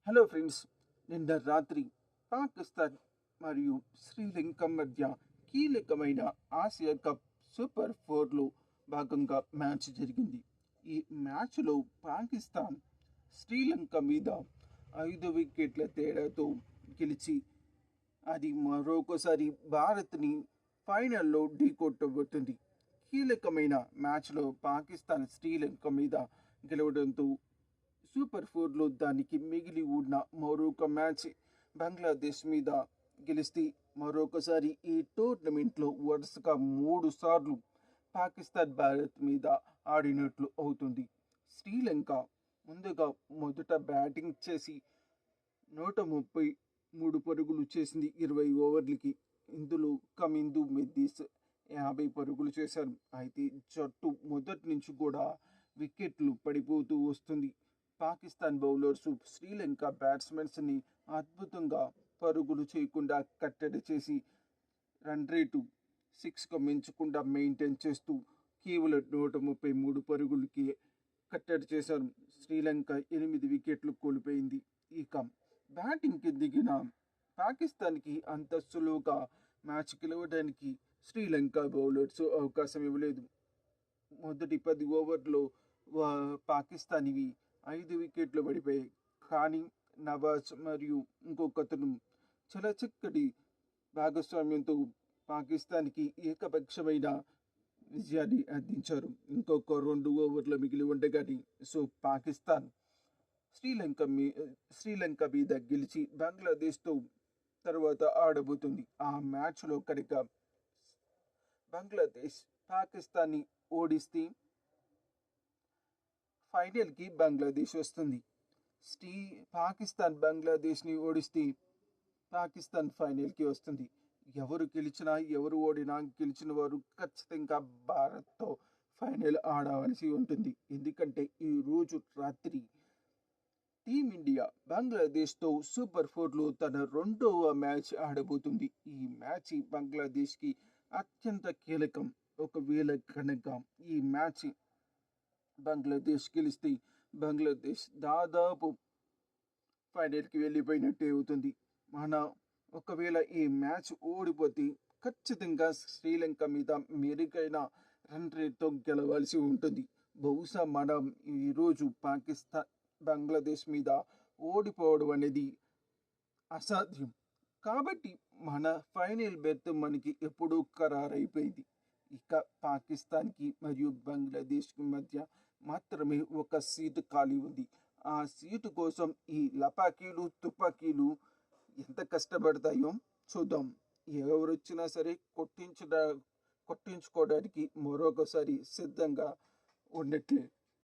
Hello friends, నిన్న రాత్రి పాకిస్తాన్ మరియు శ్రీలంక మధ్య కీలకమైన ఆసియా కప్ సూపర్ ఫోర్లో భాగంగా మ్యాచ్ జరిగింది. ఈ మ్యాచ్లో పాకిస్తాన్ శ్రీలంక మీద 5 వికెట్ల తేడాతో గెలిచి అది మరొకసారి భారత్ని ఫైనల్లో ఢీకొట్టబోతుంది. కీలకమైన మ్యాచ్లో పాకిస్తాన్ శ్రీలంక మీద గెలవడంతో సూపర్ ఫోర్లో దానికి మిగిలి ఉన్న మరొక మ్యాచ్ బంగ్లాదేశ్ మీద గెలిస్తే మరొకసారి ఈ టోర్నమెంట్లో వరుసగా 3 సార్లు పాకిస్తాన్ భారత్ మీద ఆడినట్లు అవుతుంది. శ్రీలంక ముందుగా మొదట బ్యాటింగ్ చేసి 133 పరుగులు చేసింది 20 ఓవర్లకి. ఇందులో కమిందు మెద్దీస్ 50 పరుగులు చేశారు. అయితే జట్టు మొదటి నుంచి కూడా వికెట్లు పడిపోతూ వస్తుంది. పాకిస్తాన్ బౌలర్స్ శ్రీలంక బ్యాట్స్మెన్స్ని అద్భుతంగా పరుగులు చేయకుండా కట్టడి చేసి రన్ రేటు 6గా మించకుండా మెయింటైన్ చేస్తూ కేవలం 133 పరుగులకి కట్టడి చేశారు. శ్రీలంక 8 వికెట్లు కోల్పోయింది. ఇక బ్యాటింగ్కి దిగిన పాకిస్తాన్కి అంత సులువుగా మ్యాచ్ గెలవడానికి శ్రీలంక బౌలర్స్ అవకాశం ఇవ్వలేదు. మొదటి 10 ఓవర్లో పాకిస్తాన్వి 5 వికెట్లు పడిపోయాయి. కానీ నవాజ్ మరియు ఇంకొకతను చాలా చక్కటి భాగస్వామ్యంతో పాకిస్తాన్కి ఏకపక్షమైన విజయాన్ని అందించారు. ఇంకొక 2 ఓవర్ల మిగిలి ఉండగానే పాకిస్తాన్ శ్రీలంక మీద గెలిచి బంగ్లాదేశ్తో తర్వాత ఆడబోతుంది. ఆ మ్యాచ్లో కనుక బంగ్లాదేశ్ పాకిస్తాన్ని ఓడిస్తే ఫైనల్కి బంగ్లాదేశ్ వస్తుంది. పాకిస్తాన్ బంగ్లాదేశ్ని ఓడిస్తే పాకిస్తాన్ ఫైనల్కి వస్తుంది. ఎవరు గెలిచినా ఎవరు ఓడినా గెలిచిన వారు ఖచ్చితంగా భారత్తో ఫైనల్ ఆడవలసి ఉంటుంది. ఎందుకంటే ఈరోజు రాత్రి టీమిండియా బంగ్లాదేశ్తో సూపర్ ఫోర్లో తన 2వ మ్యాచ్ ఆడబోతుంది. ఈ మ్యాచ్ బంగ్లాదేశ్కి అత్యంత కీలకం. ఒకవేళ కనుక ఈ మ్యాచ్ బంగ్లాదేశ్ గెలిస్తే బంగ్లాదేశ్ దాదాపు ఫైనల్కి వెళ్ళిపోయినట్టే అవుతుంది. ఒకవేళ ఈ మ్యాచ్ ఓడిపోతే ఖచ్చితంగా శ్రీలంక మీద మెరుగైన రన్ రేట్తో గెలవాల్సి ఉంటుంది. బహుశా మనం ఈరోజు బంగ్లాదేశ్ మీద ఓడిపోవడం అనేది అసాధ్యం. కాబట్టి మన ఫైనల్ బెర్త్ మనకి ఎప్పుడూ ఖరారైపోయింది. ఇక పాకిస్తాన్కి మరియు బంగ్లాదేశ్కి మధ్య మాత్రమే ఒక సీటు ఖాళీ ఉంది. ఆ సీటు కోసం ఈ లపాకీలు తుపాకీలు ఎంత కష్టపడతాయో చూద్దాం. ఎవరు వచ్చినా సరే కొట్టించుకోవడానికి మరొకసారి సిద్ధంగా ఉన్నట్లే.